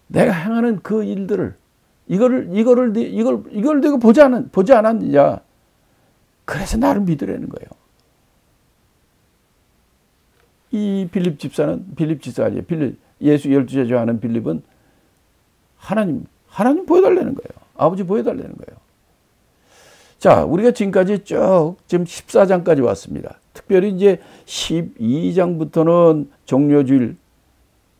내가 행하는 그 일들을 이걸 내가 보지 않았느냐? 그래서 나를 믿으라는 거예요. 이 빌립 집사가 예수 12제자 하는 빌립은 하나님 보여달라는 거예요. 아버지 보여달라는 거예요. 자, 우리가 지금까지 쭉 지금 14장까지 왔습니다. 특별히 이제 12장부터는 종료주일,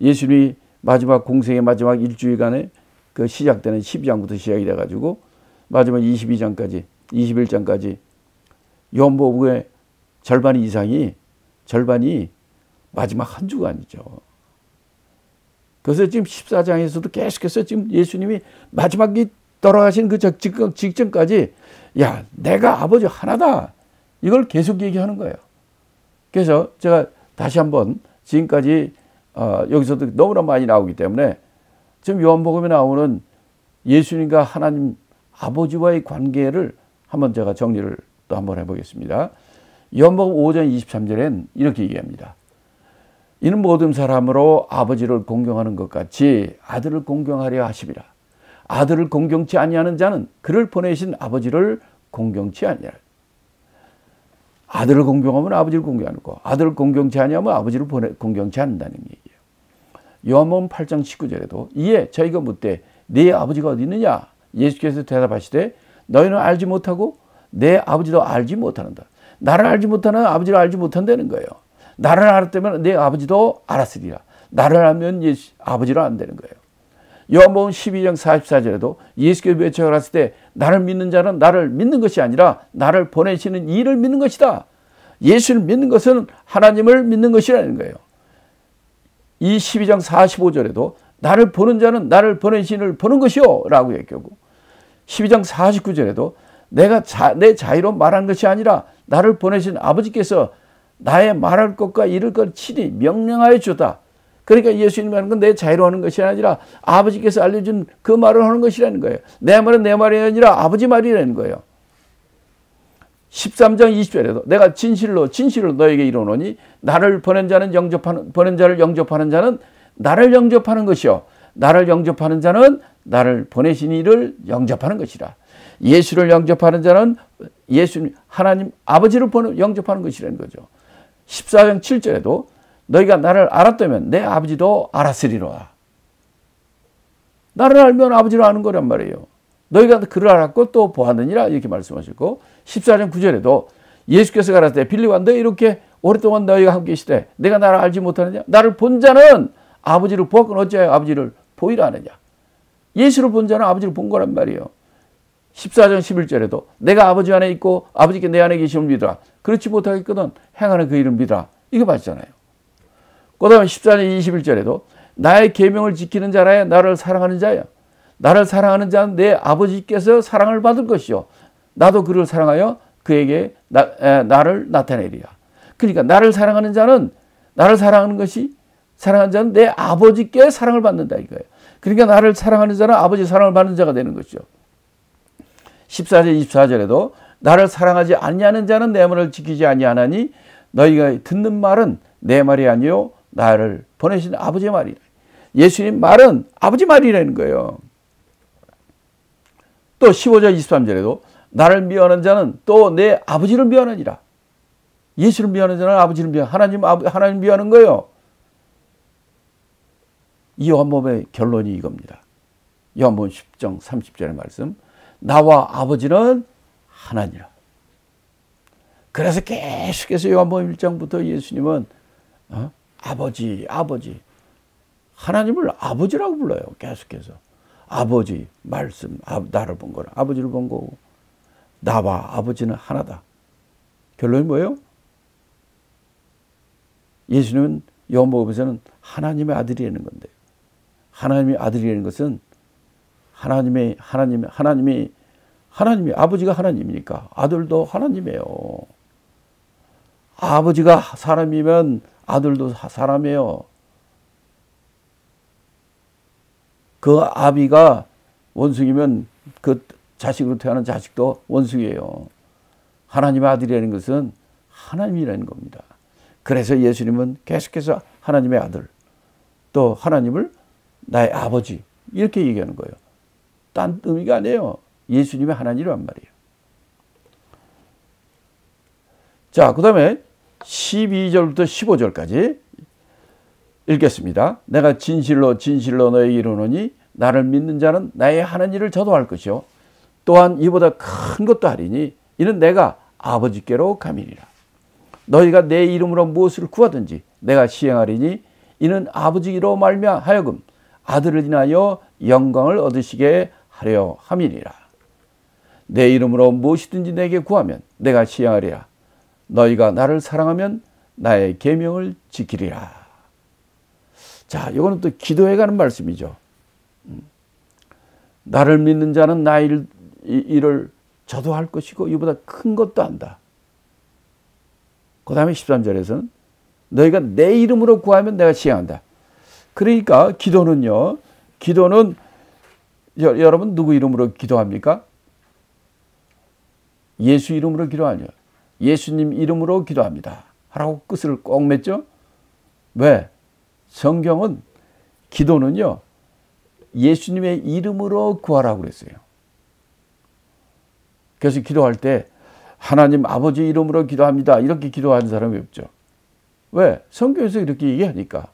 예수님이 마지막 공생의 마지막 일주일간에 그 시작되는 12장부터 시작이 돼가지고 마지막 22장까지 21장까지 요한복음의 절반 이상이 마지막 한 주간이죠. 그래서 지금 14장에서도 계속해서 지금 예수님이 마지막에 돌아가신 그 직전까지 야, 내가 아버지 하나다. 이걸 계속 얘기하는 거예요. 그래서 제가 다시 한번 지금까지 여기서도 너무나 많이 나오기 때문에 지금 요한복음에 나오는 예수님과 하나님 아버지와의 관계를 한번 제가 정리를 또 한번 해보겠습니다. 요한복음 5장 23절엔 이렇게 얘기합니다. 이는 모든 사람으로 아버지를 공경하는 것 같이 아들을 공경하려 하심이라. 아들을 공경치 아니하는 자는 그를 보내신 아버지를 공경치 아니하라. 아들을 공경하면 아버지를 공경하는 거, 아들을 공경치 아니하면 아버지를 공경치 않는다는 얘기예요. 요한복음 8장 19절에도 이에 저희가 묻되 네 아버지가 어디 있느냐? 예수께서 대답하시되 너희는 알지 못하고 내 아버지도 알지 못하는다. 나를 알지 못하는 아버지를 알지 못한다는 거예요. 나를 알았다면 내 아버지도 알았으리라. 나를 알면 아버지를 안다는 거예요. 요한복음 12장 44절에도 예수께서 외쳐가라을 때 나를 믿는 자는 나를 믿는 것이 아니라 나를 보내시는 이를 믿는 것이다. 예수를 믿는 것은 하나님을 믿는 것이라는 거예요. 이 12장 45절에도 나를 보는 자는 나를 보내신 이를 보는 것이요 라고 얘기하고 12장 49절에도 내가 내 자유로 말한 것이 아니라 나를 보내신 아버지께서 나의 말할 것과 이를 것 친히 명령하여 주었다. 그러니까 예수님이 하는 건 내 자유로 하는 것이 아니라 아버지께서 알려준 그 말을 하는 것이라는 거예요. 내 말은 내 말이 아니라 아버지 말이라는 거예요. 13장 20절에도 내가 진실로 너에게 이르노니 나를 보낸 자를 영접하는 자는 나를 영접하는 것이요 나를 영접하는 자는 나를 보내신 이를 영접하는 것이라. 예수를 영접하는 자는 예수님 하나님 아버지를 영접하는 것이라는 거죠. 14장 7절에도 너희가 나를 알았다면 내 아버지도 알았으리로다. 나를 알면 아버지를 아는 거란 말이에요. 너희가 그를 알았고 또 보았느니라 이렇게 말씀하셨고 14장 9절에도 예수께서 가라사대 빌립아 너희 이렇게 오랫동안 너희가 함께 계시되 내가 나를 알지 못하느냐? 나를 본 자는 아버지를 보았건 어찌하여 아버지를 보이라 하느냐. 예수를 본 자는 아버지를 본 거란 말이에요. 14장 11절에도 내가 아버지 안에 있고 아버지께 내 안에 계심을 믿으라. 그렇지 못하겠거든 행하는 그 일을 믿으라. 이거 맞잖아요. 그 다음에 14장 21절에도 나의 계명을 지키는 자라야 나를 사랑하는 자야. 나를 사랑하는 자는 내 아버지께서 사랑을 받을 것이요. 나도 그를 사랑하여 그에게 나를 나타내리라. 그러니까 나를 사랑하는 자는 나를 사랑하는 것이 사랑하는 자는 내 아버지께 사랑을 받는다 이거예요. 그러니까 나를 사랑하는 자는 아버지 사랑을 받는 자가 되는 것이죠. 14절 24절에도 나를 사랑하지 아니하는 자는 내 말을 지키지 아니하나니 너희가 듣는 말은 내 말이 아니요 나를 보내신 아버지의 말이라. 예수님 말은 아버지 말이라는 거예요. 또 15절 23절에도 나를 미워하는 자는 또 내 아버지를 미워하느니라. 예수를 미워하는 자는 아버지를 미워하는 하나님 미워하는 거예요. 이 요한복음의 결론이 이겁니다. 요한복음 10장 30절의 말씀. 나와 아버지는 하나니라. 그래서 계속해서 요한복음 1장부터 예수님은 아버지 하나님을 아버지라고 불러요. 계속해서 아버지 말씀 나를 본 거라 아버지를 본 거고 나와 아버지는 하나다. 결론이 뭐예요? 예수님은 요한복음에서는 하나님의 아들이라는 건데 하나님의 아들이라는 것은 하나님이 아버지가 하나님이니까 아들도 하나님이에요. 아버지가 사람이면 아들도 사람이에요. 그 아비가 원숭이면 그 자식으로 태어난 자식도 원숭이에요. 하나님의 아들이라는 것은 하나님이라는 겁니다. 그래서 예수님은 계속해서 하나님의 아들 또 하나님을 나의 아버지 이렇게 얘기하는 거예요. 딴 의미가 아니에요. 예수님의 하나님이란 말이에요. 자, 그 다음에 12절부터 15절까지 읽겠습니다. 내가 진실로 너에게 이르노니 나를 믿는 자는 나의 하는 일을 저도 할 것이요 또한 이보다 큰 것도 하리니 이는 내가 아버지께로 감이니라. 너희가 내 이름으로 무엇을 구하든지 내가 시행하리니 이는 아버지로 말미암아 아들을 인하여 영광을 얻으시게 하려 함이니라. 내 이름으로 무엇이든지 내게 구하면 내가 시행하리라. 너희가 나를 사랑하면 나의 계명을 지키리라. 자, 이거는 또 기도해 가는 말씀이죠. 나를 믿는 자는 나의 일을 저도 할 것이고 이보다 큰 것도 한다. 그 다음에 13절에서는 너희가 내 이름으로 구하면 내가 시행한다. 그러니까 기도는 여러분 누구 이름으로 기도합니까? 예수 이름으로 기도하냐? 예수님 이름으로 기도합니다. 하라고 끝을 꼭 맺죠? 왜? 성경은 기도는요, 예수님의 이름으로 구하라고 그랬어요. 그래서 기도할 때 하나님 아버지 이름으로 기도합니다. 이렇게 기도하는 사람이 없죠. 왜? 성경에서 이렇게 얘기하니까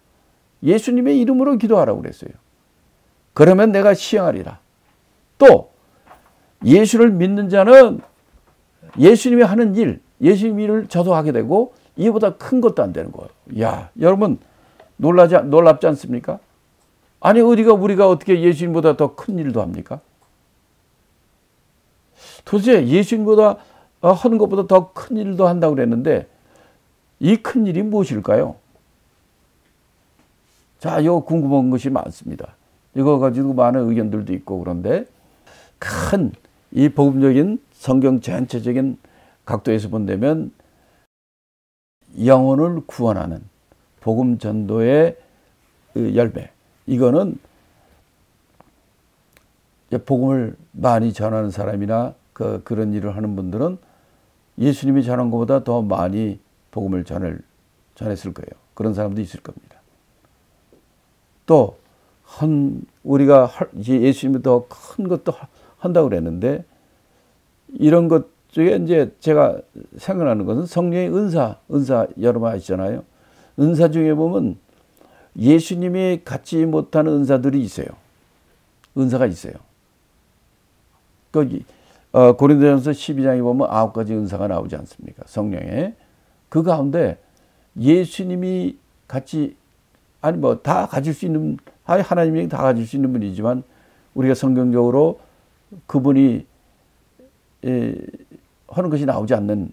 예수님의 이름으로 기도하라고 그랬어요. 그러면 내가 시행하리라. 또 예수를 믿는 자는 예수님이 하는 일, 예수님 일을 저도 하게 되고 이보다 큰 것도 안 되는 거예요. 야, 여러분 놀랍지 않습니까? 아니 우리가 어떻게 예수님보다 더 큰 일도 합니까? 도대체 예수님보다 하는 것보다 더 큰 일도 한다고 그랬는데 이 큰 일이 무엇일까요? 자, 이거 궁금한 것이 많습니다. 이거 가지고 많은 의견들도 있고 그런데 큰 이 복음적인 성경 전체적인 각도에서 본다면 영혼을 구원하는 복음 전도의 열매, 이거는 복음을 많이 전하는 사람이나 그런 일을 하는 분들은 예수님이 전한 것보다 더 많이 복음을 전했을 거예요. 그런 사람도 있을 겁니다. 또 우리가 예수님이 더 큰 것도 한다고 그랬는데 이런 것 중에 이제 제가 생각나는 것은 성령의 은사 여러분 아시잖아요. 은사 중에 보면 예수님이 갖지 못하는 은사들이 있어요. 은사가 있어요. 거기 고린도전서 12장에 보면 9가지 은사가 나오지 않습니까? 성령의. 그 가운데 예수님이 갖지 아니 뭐 다 가질 수 있는, 하나님이 다 가질 수 있는 분이지만 우리가 성경적으로 그분이 하는 것이 나오지 않는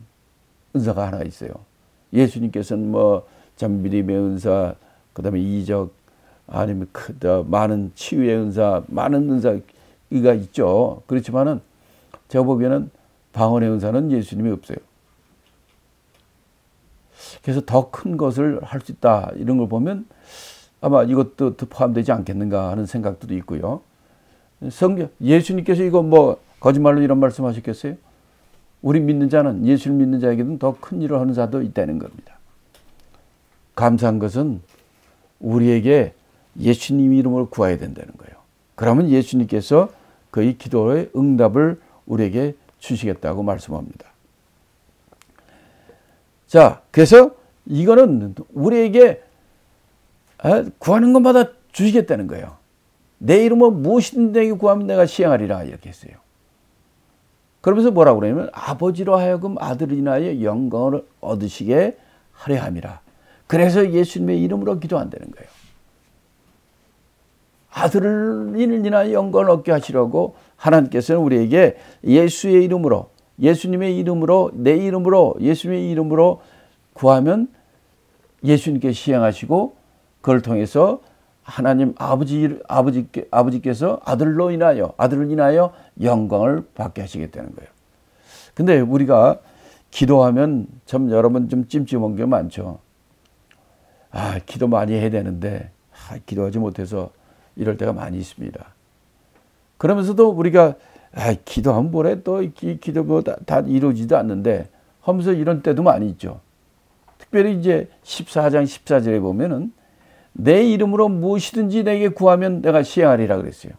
은사가 하나 있어요. 예수님께서는 뭐 잠비림의 은사, 그다음에 이적, 아니면 많은 치유의 은사, 많은 은사가 있죠. 그렇지만은 제가 보기에는 방언의 은사는 예수님이 없어요. 그래서 더 큰 것을 할 수 있다 이런 걸 보면 아마 이것도 포함되지 않겠는가 하는 생각도 있고요. 예수님께서 이거 뭐 거짓말로 이런 말씀하셨겠어요? 우리 믿는 자는, 예수를 믿는 자에게는 더 큰 일을 하는 자도 있다는 겁니다. 감사한 것은 우리에게 예수님 이름으로 구해야 된다는 거예요. 그러면 예수님께서 그의 기도의 응답을 우리에게 주시겠다고 말씀합니다. 자, 그래서 이거는 우리에게 구하는 것마다 주시겠다는 거예요. 내 이름으로 무엇이든 내게 구하면 내가 시행하리라 이렇게 했어요. 그러면서 뭐라고 그러냐면 아버지로 하여금 아들을 인하여 영광을 얻으시게 하려 함이라. 그래서 예수님의 이름으로 기도한다는 거예요. 아들을 인하여 영광을 얻게 하시려고 하나님께서는 우리에게 예수의 이름으로, 예수님의 이름으로, 내 이름으로, 예수님의 이름으로 구하면 예수님께 시행하시고 그걸 통해서 하나님 아버지께서 아들을 인하여 영광을 받게 하시겠다는 거예요. 근데 우리가 기도하면 참 여러분 좀 찜찜한 게 많죠. 기도 많이 해야 되는데 기도하지 못해서 이럴 때가 많이 있습니다. 그러면서도 우리가 기도하면 뭐래, 또 기도 뭐 다 이루어지도 않는데 하면서 이런 때도 많이 있죠. 특별히 이제 14장 14절에 보면은 내 이름으로 무엇이든지 내게 구하면 내가 시행하리라 그랬어요.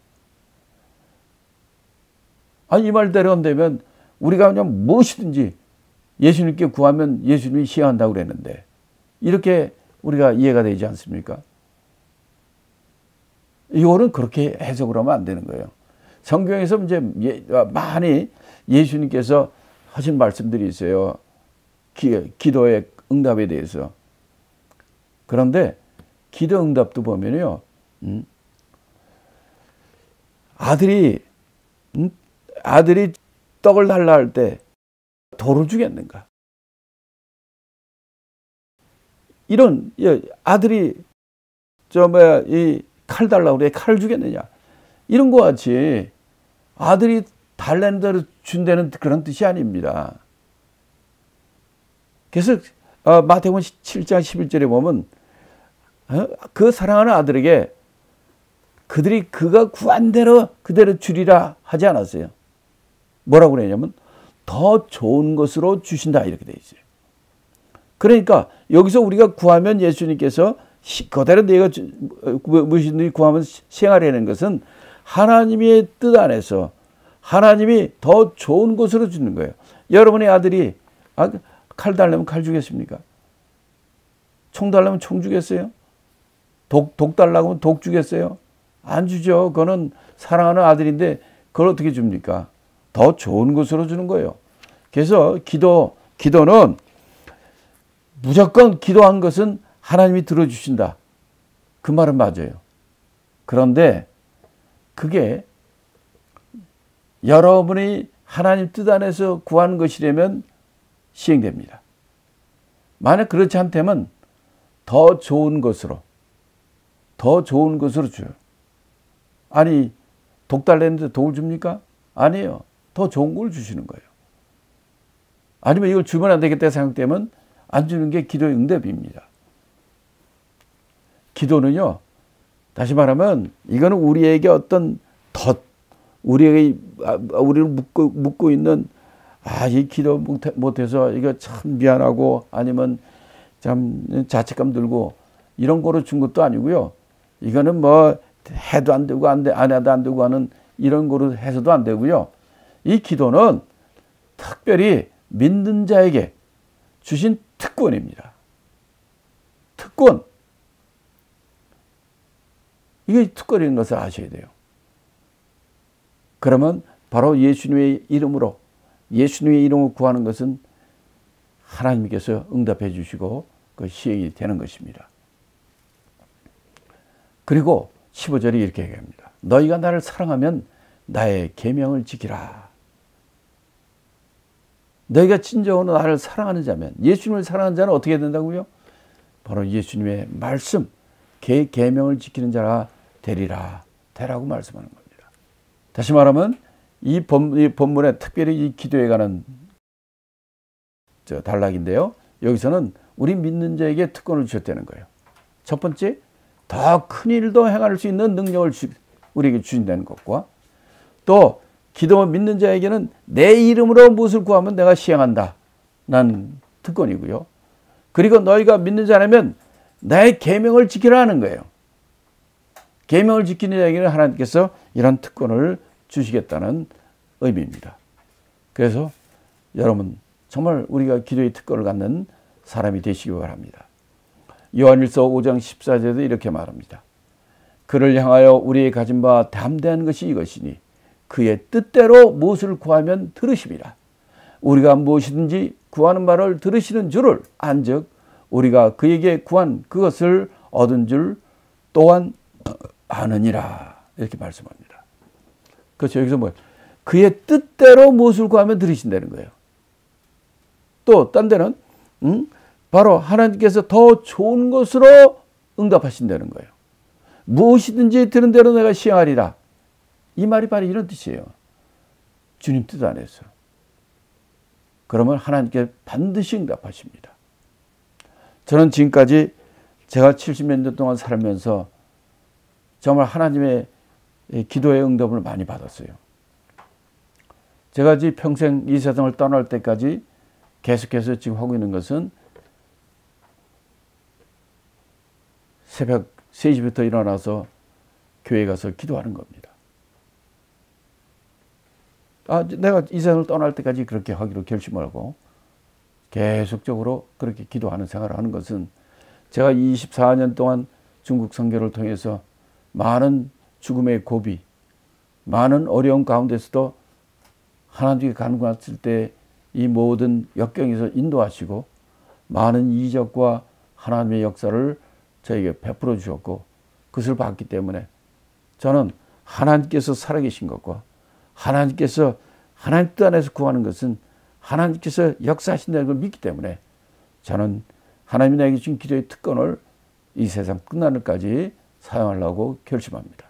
이 말대로 한다면 우리가 그냥 무엇이든지 예수님께 구하면 예수님이 시행한다고 그랬는데 이렇게 우리가 이해가 되지 않습니까? 이거는 그렇게 해석을 하면 안 되는 거예요. 성경에서 이제 많이 예수님께서 하신 말씀들이 있어요. 기도의 응답에 대해서. 그런데 기도 응답도 보면요, 아들이 떡을 달라 할 때 돌을 주겠는가? 이런 아들이 이 칼 달라고 그래, 칼을 주겠느냐? 이런 거 같이 아들이 달라는 대로 준다는 그런 뜻이 아닙니다. 그래서 마태복음 7장 11절에 보면 그 사랑하는 아들에게 그들이 그가 구한 대로 그대로 주리라 하지 않았어요. 뭐라고 그러냐면 더 좋은 것으로 주신다 이렇게 돼 있어요. 그러니까 여기서 우리가 구하면 예수님께서 그대로 내가 무엇이든지 구하면 시행하려는 것은 하나님의 뜻 안에서 하나님이 더 좋은 것으로 주는 거예요. 여러분의 아들이 칼 달라면 칼 주겠습니까? 총 달라면 총 주겠어요? 독 달라고 하면 독 주겠어요? 안 주죠. 그거는 사랑하는 아들인데 그걸 어떻게 줍니까? 더 좋은 것으로 주는 거예요. 그래서 기도는 무조건 기도한 것은 하나님이 들어주신다. 그 말은 맞아요. 그런데 그게 여러분이 하나님 뜻 안에서 구하는 것이라면 시행됩니다. 만약 그렇지 않다면 더 좋은 것으로 줘요. 아니, 독 달랬는데 독을 줍니까? 아니에요. 더 좋은 걸 주시는 거예요. 아니면 이걸 주면 안 되겠다 생각되면 안 주는 게 기도의 응답입니다. 기도는요, 다시 말하면 이거는 우리에게 어떤 우리를 묶고 있는 이 기도 못해서 이거 참 미안하고 아니면 참 자책감 들고 이런 거로 준 것도 아니고요. 이거는 뭐 해도 안 되고 안 해도 안 되고 하는 이런 거로 해서도 안 되고요. 이 기도는 특별히 믿는 자에게 주신 특권입니다. 특권. 이게 특권인 것을 아셔야 돼요. 그러면 바로 예수님의 이름으로 구하는 것은 하나님께서 응답해 주시고 그 시행이 되는 것입니다. 그리고 15절이 이렇게 얘기합니다. 너희가 나를 사랑하면 나의 계명을 지키라. 너희가 진정으로 나를 사랑하는 자면, 예수님을 사랑하는 자는 어떻게 된다고요? 바로 예수님의 말씀, 계명을 지키는 자라 되라고 말씀하는 겁니다. 다시 말하면 이 본문에 특별히 이 기도에 관한 단락인데요. 여기서는 우리 믿는 자에게 특권을 주셨다는 거예요. 첫 번째, 더 큰 일도 행할 수 있는 능력을 우리에게 주신다는 것과, 또 기도 믿는 자에게는 내 이름으로 무엇을 구하면 내가 시행한다 는 특권이고요. 그리고 너희가 믿는 자라면 나의 계명을 지키라는 거예요. 계명을 지키는 자에게는 하나님께서 이런 특권을 주시겠다는 의미입니다. 그래서 여러분 정말 우리가 기도의 특권을 갖는 사람이 되시기 바랍니다. 요한일서 5장 14절에도 이렇게 말합니다. 그를 향하여 우리의 가진 바 담대한 것이 이것이니 그의 뜻대로 무엇을 구하면 들으심이라. 우리가 무엇이든지 구하는 바를 들으시는 줄을 안즉 우리가 그에게 구한 그것을 얻은 줄 또한 아느니라. 이렇게 말씀합니다. 그렇죠. 여기서 뭐예요? 그의 뜻대로 무엇을 구하면 들으신다는 거예요. 또 딴 데는 바로 하나님께서 더 좋은 것으로 응답하신다는 거예요. 무엇이든지 들은 대로 내가 시행하리라. 이 말이 바로 이런 뜻이에요. 주님 뜻 안에서. 그러면 하나님께 반드시 응답하십니다. 저는 지금까지 제가 70몇 년 동안 살면서 정말 하나님의 기도의 응답을 많이 받았어요. 제가 평생 이 세상을 떠날 때까지 계속해서 지금 하고 있는 것은 새벽 3시부터 일어나서 교회 가서 기도하는 겁니다. 내가 이 세상을 떠날 때까지 그렇게 하기로 결심하고 계속적으로 그렇게 기도하는 생활을 하는 것은 제가 24년 동안 중국 선교를 통해서 많은 죽음의 고비, 많은 어려움 가운데서도 하나님께 간구했을 때 이 모든 역경에서 인도하시고 많은 이적과 하나님의 역사를 저에게 베풀어 주셨고 그것을 봤기 때문에 저는 하나님께서 살아계신 것과 하나님께서 하나님 뜻 안에서 구하는 것은 하나님께서 역사하신다는 걸 믿기 때문에 저는 하나님이 나에게 주신 기도의 특권을 이 세상 끝나는까지 사용하려고 결심합니다.